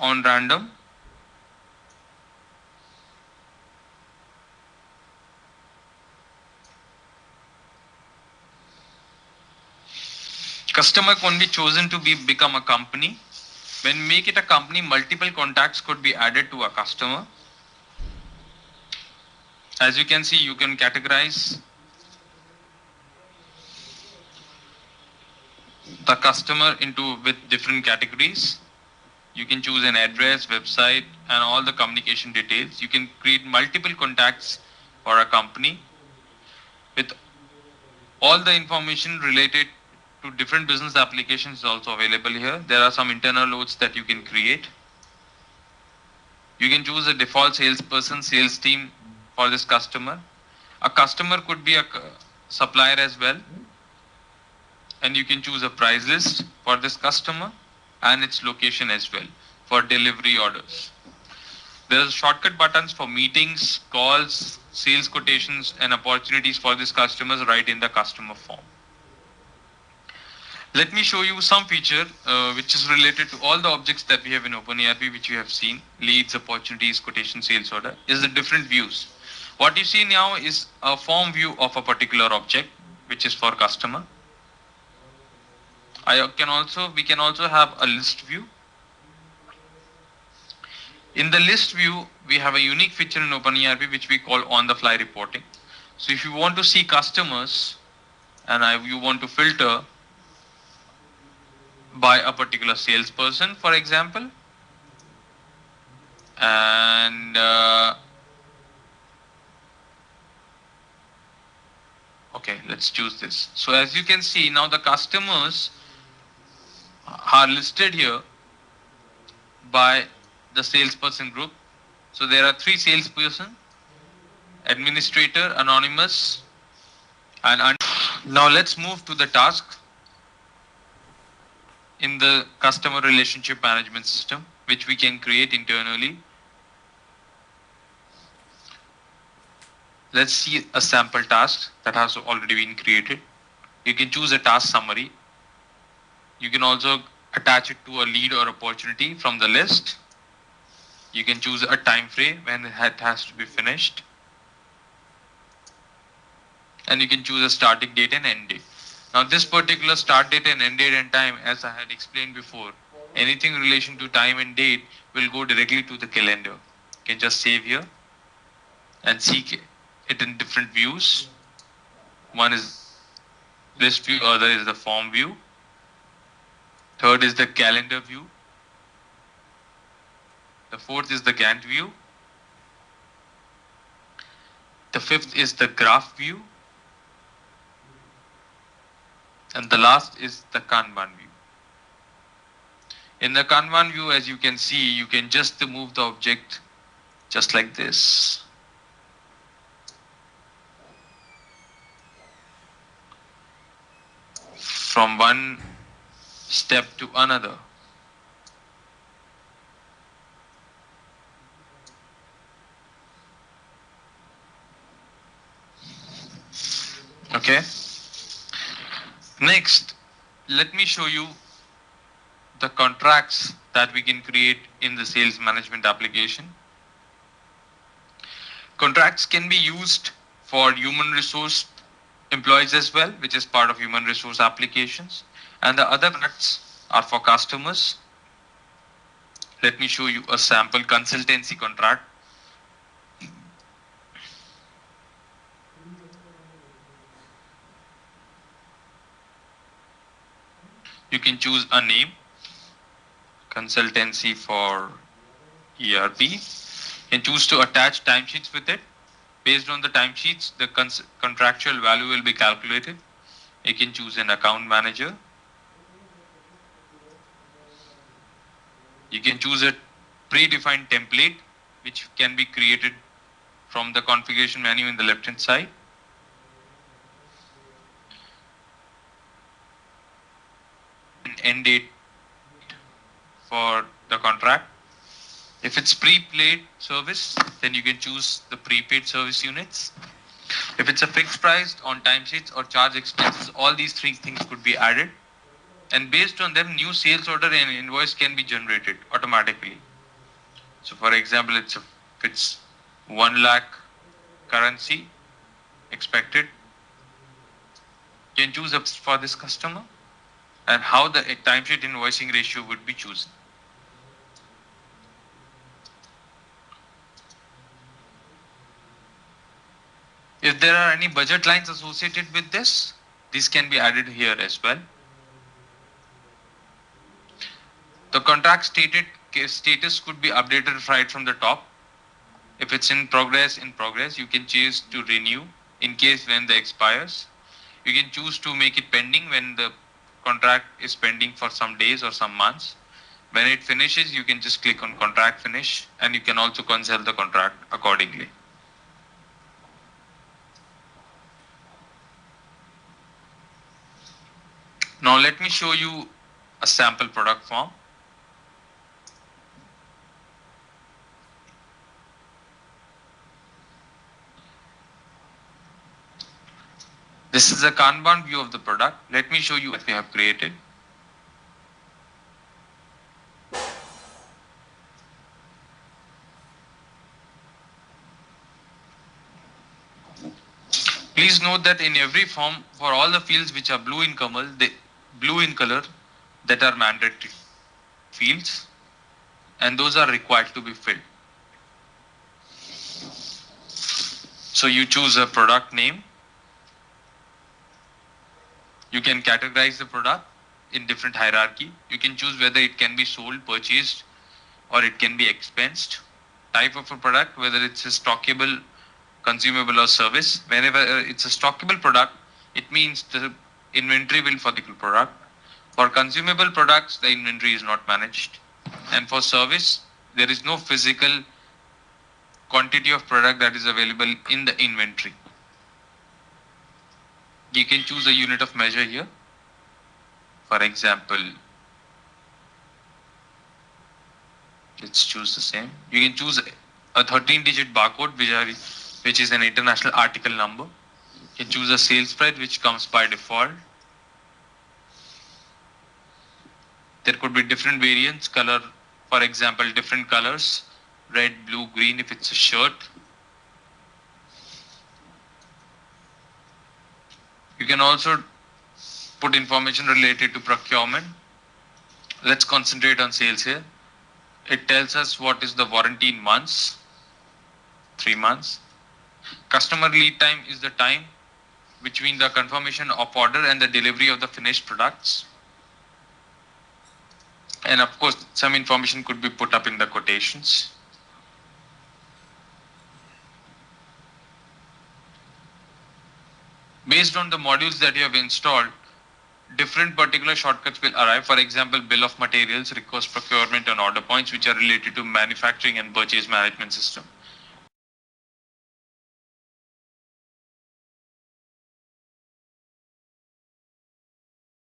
on random. Customer can be chosen to become a company. When we make it a company, multiple contacts could be added to a customer. As you can see, you can categorize the customer into with different categories. You can choose an address, website, and all the communication details. You can create multiple contacts for a company with all the information related to different business applications is also available here. There are some internal loads that you can create. You can choose a default salesperson, sales team for this customer. A customer could be a supplier as well. And you can choose a price list for this customer and its location as well for delivery orders. There are shortcut buttons for meetings, calls, sales quotations, and opportunities for these customers right in the customer form. Let me show you some feature which is related to all the objects that we have in OpenERP, which you have seen: leads, opportunities, quotation, sales order, is the different views. What you see now is a form view of a particular object, which is for customer. We can also have a list view. In the list view, we have a unique feature in OpenERP which we call on-the-fly reporting. So if you want to see customers and you want to filter by a particular salesperson, for example, and okay, let's choose this. So as you can see, now the customers are listed here by the salesperson group. So there are 3 salesperson: administrator, anonymous, and now let's move to the task in the customer relationship management system, which we can create internally. Let's see a sample task that has already been created. You can choose a task summary. You can also attach it to a lead or opportunity from the list. You can choose a time frame when it has to be finished. And you can choose a starting date and end date. Now this particular start date and end date and time, as I had explained before, anything in relation to time and date will go directly to the calendar. You can just save here and see it in different views. One is list view, other is the form view. Third is the calendar view. The fourth is the Gantt view. The fifth is the graph view. And the last is the Kanban view. In the Kanban view, as you can see, you can just move the object just like this. From one step to another. Okay. Next, let me show you the contracts that we can create in the sales management application. Contracts can be used for human resource employees as well, which is part of human resource applications. And the other contracts are for customers. Let me show you a sample consultancy contract. You can choose a name, consultancy for ERP. You can choose to attach timesheets with it. Based on the timesheets, the contractual value will be calculated. You can choose an account manager. You can choose a predefined template which can be created from the configuration menu in the left hand side. End date for the contract. If it's prepaid service, then you can choose the prepaid service units. If it's a fixed price on timesheets or charge expenses, all these 3 things could be added. And based on them, new sales order and invoice can be generated automatically. So for example, if it's 1 lakh currency expected, you can choose for this customer and how the timesheet invoicing ratio would be chosen. If there are any budget lines associated with this, these can be added here as well. The contract status could be updated right from the top. If it's in progress, you can choose to renew in case when the expires. You can choose to make it pending when the contract is pending for some days or some months. When it finishes, you can just click on contract finish and you can also cancel the contract accordingly. Now let me show you a sample product form. This is a Kanban view of the product. Let me show you what we have created. Please note that in every form, for all the fields which are blue in color, that are mandatory fields, and those are required to be filled. So you choose a product name. You can categorize the product in different hierarchy. You can choose whether it can be sold, purchased, or it can be expensed. Type of a product, whether it's a stockable, consumable, or service. Whenever it's a stockable product, it means the inventory will for the product. For consumable products, the inventory is not managed. And for service, there is no physical quantity of product that is available in the inventory. You can choose a unit of measure here. For example, let's choose the same. You can choose a 13-digit barcode, which is an international article number. You can choose a sales price, which comes by default. There could be different variants, color, for example, different colors, red, blue, green if it's a shirt. You can also put information related to procurement. Let's concentrate on sales here. It tells us what is the warranty in months, 3 months. Customer lead time is the time between the confirmation of order and the delivery of the finished products. And of course, some information could be put up in the quotations. Based on the modules that you have installed, different particular shortcuts will arrive. For example, bill of materials, request procurement, and order points, which are related to manufacturing and purchase management system.